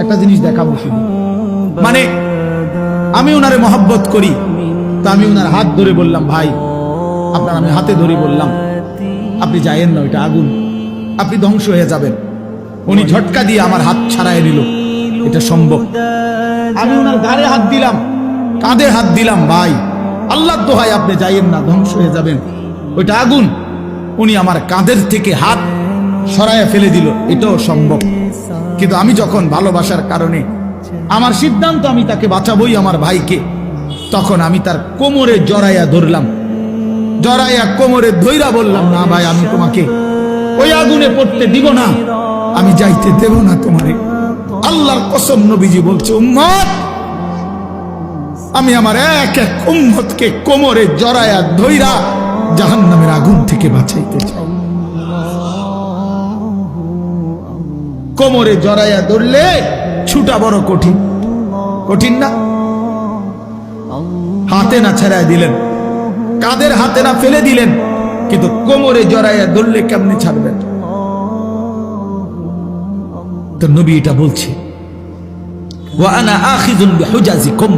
একটা জিনিস দেখাবো শুধু, মানে আমি ওনারে মহব্বত করি, তা আমি ওনার হাত ধরে বললাম, ভাই আপনার আমি হাতে ধরে বললাম আপনি যায়েন না, ওইটা আগুন, আপনি ধ্বংস হয়ে যাবেন। উনি ঝটকা দিয়ে আমার হাত ছাড়াই নিল, এটা সম্ভব? আমি ওনার গায়ে হাত দিলাম, কাঁধে হাত দিলাম, ভাই আল্লাহর দোহাই আপনি যাইয়েন না, ধ্বংস হয়ে যাবেন, ওইটা আগুন। উনি আমার কাঁধের থেকে হাত সরাইয়া ফেলে দিল, এটাও সম্ভব। কিন্তু আমি যখন ভালোবাসার কারণে আমার সিদ্ধান্ত আমি তাকে বাঁচাবই, আমার ভাইকে, তখন আমি তার কোমরে জড়াইয়া ধরলাম, জড়াইয়া কোমরে ধইরা বললাম, না ভাই আমি তোমাকে ওই আগুনে পড়তে দিব না, আমি যাইতে দেব না তোমারে। আল্লাহর কসম, নবীজি বলছে, উম্মত আমি আমার এক এক উম্মতকে কোমরে জড়াইয়া ধইরা জাহান্নামের আগুন থেকে বাঁচাইতে চাই। কোমরে জড়াইয়া ধরলে ছুটা বড় কঠিন, কঠিন না? হাতে না ছেড়াই দিলেন, কাদের হাতে না ফেলে দিলেন, কিন্তু কোমরে জড়াইয়া ধরলে কেমনে ছাড়বেন? তো নবী এটা বলছে, ওয়া আনা আখিযুন বিহুজাজিকুম,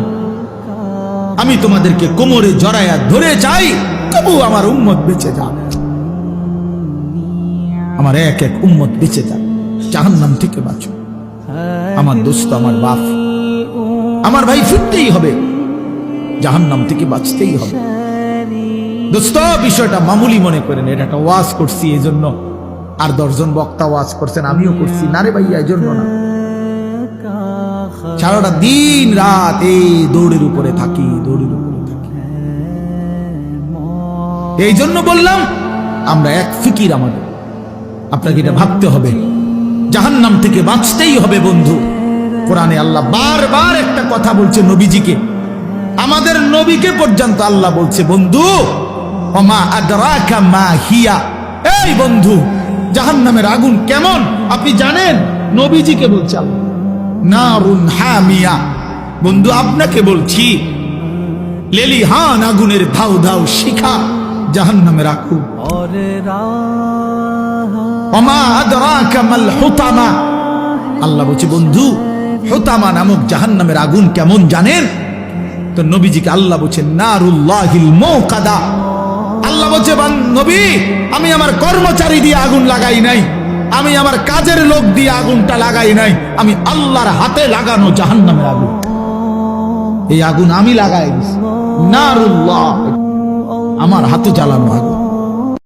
আমি তোমাদেরকে কোমরে জড়াইয়া ধরে চাই, তবু আমার উম্মত বেঁচে যাক, আমার এক এক উম্মত বেঁচে যাক, জাহান্নাম থেকে বাঁচো। আমার দোস্ত, আমার বাপ, আমার ভাই, ফিরতেই হবে, জাহান্নাম থেকে বাঁচতেই হবে। দোস্ত, বিষয়টা মামুলি মনে করেন, এটা একটা ওয়াজ করছি এই জন্য, আর 10 জন বক্তা ওয়াজ করছেন, আমিও করছি, না রে ভাইয়া, এই জন্য না। সারাটা দিন রাত এই দৌড়ের উপরে থাকি, দৌড়ের উপরে থাকি, এই জন্য বললাম আমরা এক ফিকির, আমাদের আপনাকে এটা ভাবতে হবে, জাহান্নাম থেকে বাঁচতেই হবে বন্ধু। কোরআনে আল্লাহ বারবার একটা কথা বলছে নবীজিকে, আমাদের নবীকে পর্যন্ত আল্লাহ বলছে, বন্ধু ওমা আদরাকা মা হিয়া, এই বন্ধু জাহান্নামের আগুন কেমন আপনি জানেন? নবীজিকে বলছে আল্লাহ, নারুন হামিয়া, বন্ধু আপনাকে বলছি, লেলিহান আগুনের ধাউ ধাউ শিখা জাহান্নামের আগুন। ওমা আদরাকা মাল হুতামা, আল্লাহ বলছে বন্ধু হুতামা নামক জাহান্নামের আগুন কেমন জানেন? তো নবীজিকে আল্লাহ বলছে নারুল্লাহিল মুকাদা, আল্লাহ বলছে নবী আমি আমার কর্মচারী দিয়ে আগুন লাগাই নাই, আমি আমার কাজের লোক দিয়ে আগুনটা লাগাই নাই, আমি আল্লাহর হাতে লাগানো জাহান্নামের আগুন, এই আগুন আমি লাগাই দিছি, নারুল্লাহ আমার হাতে জ্বালানো আগুন।